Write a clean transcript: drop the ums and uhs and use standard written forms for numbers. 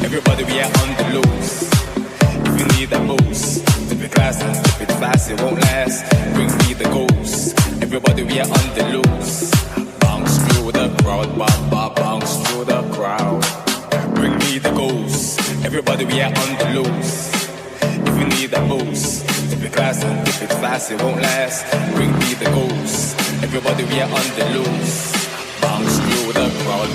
Everybody we are on the loose. If you need that boost, if it's class and if it's fast, it won't last. Bring me the ghost. Everybody we are on the loose. Bounce through the crowd, bounce through the crowd. Bring me the ghost. Everybody we are on the loose. If you need that boost, if it's class and if it's fast, it won't last. Bring me the ghost. Everybody we are on the loose. Bounce through the crowd,